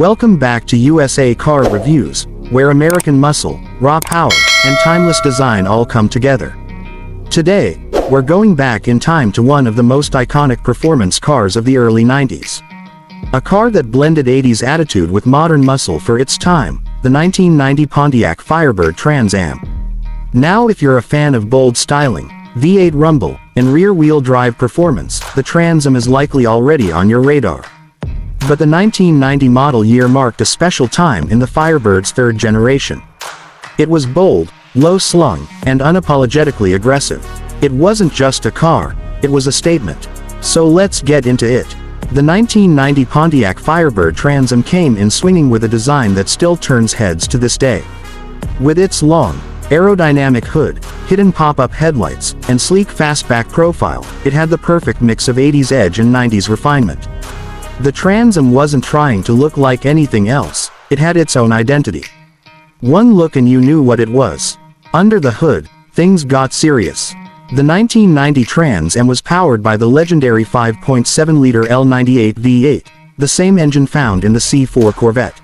Welcome back to USA Car Reviews, where American muscle, raw power, and timeless design all come together. Today, we're going back in time to one of the most iconic performance cars of the early 90s. A car that blended 80s attitude with modern muscle for its time, the 1990 Pontiac Firebird Trans Am. Now if you're a fan of bold styling, V8 rumble, and rear-wheel drive performance, the Trans Am is likely already on your radar. But the 1990 model year marked a special time in the Firebird's third generation. It was bold, low-slung, and unapologetically aggressive. It wasn't just a car, it was a statement. So let's get into it. The 1990 Pontiac Firebird Trans Am came in swinging with a design that still turns heads to this day. With its long, aerodynamic hood, hidden pop-up headlights, and sleek fastback profile, it had the perfect mix of 80s edge and 90s refinement. The Trans Am wasn't trying to look like anything else, it had its own identity. One look and you knew what it was. Under the hood, things got serious. The 1990 Trans Am was powered by the legendary 5.7-liter L98 V8, the same engine found in the C4 Corvette.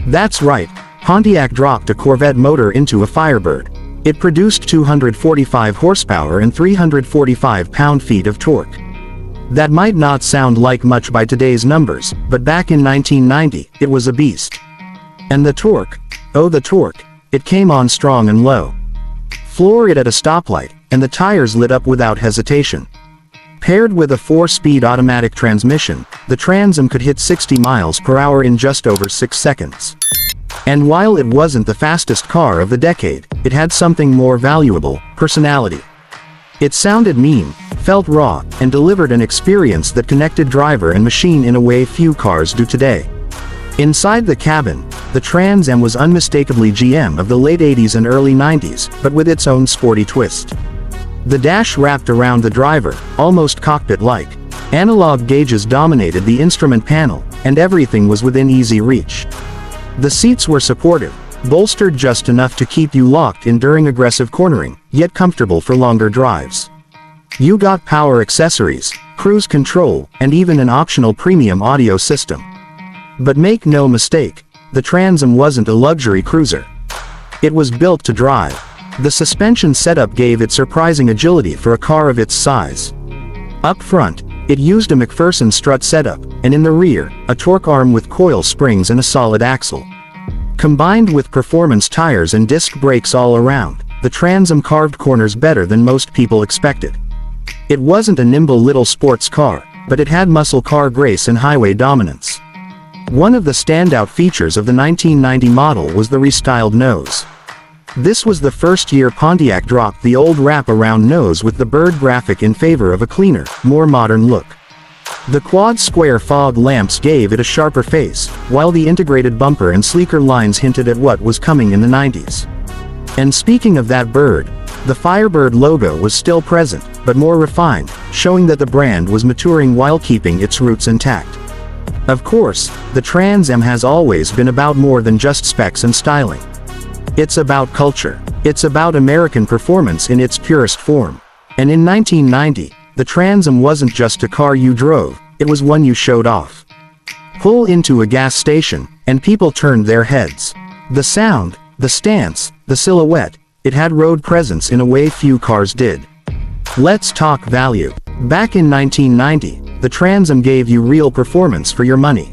That's right, Pontiac dropped a Corvette motor into a Firebird. It produced 245 horsepower and 345 pound-feet of torque. That might not sound like much by today's numbers, but back in 1990, it was a beast. And the torque, oh the torque, it came on strong and low. Floor it at a stoplight, and the tires lit up without hesitation. Paired with a 4-speed automatic transmission, the Trans Am could hit 60 miles per hour in just over 6 seconds. And while it wasn't the fastest car of the decade, it had something more valuable: personality. It sounded mean, felt raw, and delivered an experience that connected driver and machine in a way few cars do today. Inside the cabin, the Trans Am was unmistakably GM of the late 80s and early 90s, but with its own sporty twist. The dash wrapped around the driver, almost cockpit-like. Analog gauges dominated the instrument panel, and everything was within easy reach. The seats were supportive, bolstered just enough to keep you locked in during aggressive cornering, yet comfortable for longer drives. You got power accessories, cruise control, and even an optional premium audio system. But make no mistake, the Trans Am wasn't a luxury cruiser. It was built to drive. The suspension setup gave it surprising agility for a car of its size. Up front, it used a McPherson strut setup, and in the rear, a torque arm with coil springs and a solid axle. Combined with performance tires and disc brakes all around, the Trans Am carved corners better than most people expected. It wasn't a nimble little sports car, but it had muscle car grace and highway dominance. One of the standout features of the 1990 model was the restyled nose. This was the first year Pontiac dropped the old wrap-around nose with the bird graphic in favor of a cleaner, more modern look. The quad-square fog lamps gave it a sharper face, while the integrated bumper and sleeker lines hinted at what was coming in the 90s. And speaking of that bird, the Firebird logo was still present, but more refined, showing that the brand was maturing while keeping its roots intact. Of course, the Trans Am has always been about more than just specs and styling. It's about culture. It's about American performance in its purest form. And in 1990, the Trans Am wasn't just a car you drove, it was one you showed off. Pull into a gas station, and people turned their heads. The sound, the stance, the silhouette, it had road presence in a way few cars did. Let's talk value. Back in 1990, the Trans Am gave you real performance for your money.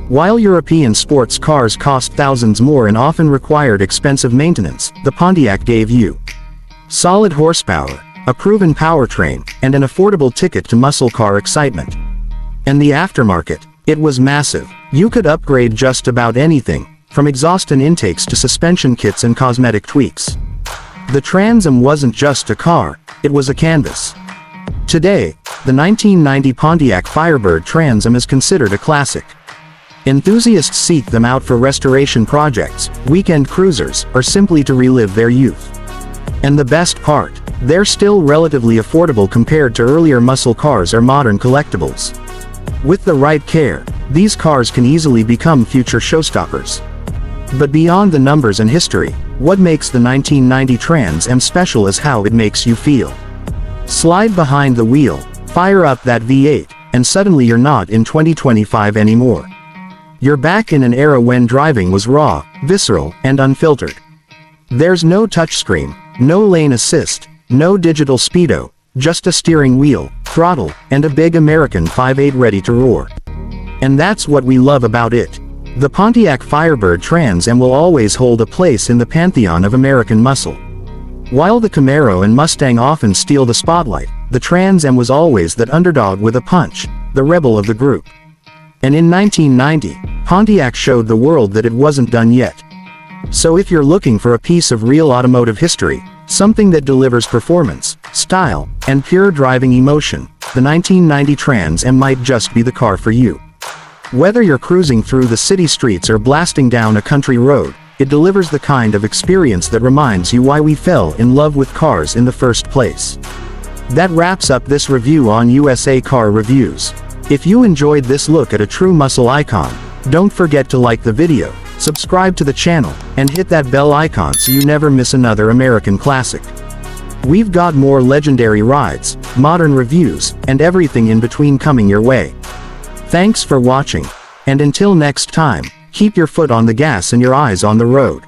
While European sports cars cost thousands more and often required expensive maintenance, the Pontiac gave you solid horsepower, a proven powertrain, and an affordable ticket to muscle car excitement. And the aftermarket, it was massive. You could upgrade just about anything, from exhaust and intakes to suspension kits and cosmetic tweaks. The Trans Am wasn't just a car, it was a canvas. Today, the 1990 Pontiac Firebird Trans Am is considered a classic. Enthusiasts seek them out for restoration projects, weekend cruisers, or simply to relive their youth. And the best part, they're still relatively affordable compared to earlier muscle cars or modern collectibles. With the right care, these cars can easily become future showstoppers. But beyond the numbers and history, what makes the 1990 Trans Am special is how it makes you feel. Slide behind the wheel, fire up that V8, and suddenly you're not in 2025 anymore. You're back in an era when driving was raw, visceral, and unfiltered. There's no touchscreen, no lane assist, no digital speedo, just a steering wheel, throttle, and a big American 5.8 ready to roar. And that's what we love about it. The Pontiac Firebird Trans Am will always hold a place in the pantheon of American muscle. While the Camaro and Mustang often steal the spotlight, the Trans Am was always that underdog with a punch, the rebel of the group. And in 1990, Pontiac showed the world that it wasn't done yet. So if you're looking for a piece of real automotive history, something that delivers performance, style, and pure driving emotion, the 1990 Trans Am might just be the car for you. Whether you're cruising through the city streets or blasting down a country road, it delivers the kind of experience that reminds you why we fell in love with cars in the first place. That wraps up this review on USA Car Reviews. If you enjoyed this look at a true muscle icon, don't forget to like the video, subscribe to the channel, and hit that bell icon so you never miss another American classic. We've got more legendary rides, modern reviews, and everything in between coming your way. Thanks for watching, and until next time, keep your foot on the gas and your eyes on the road.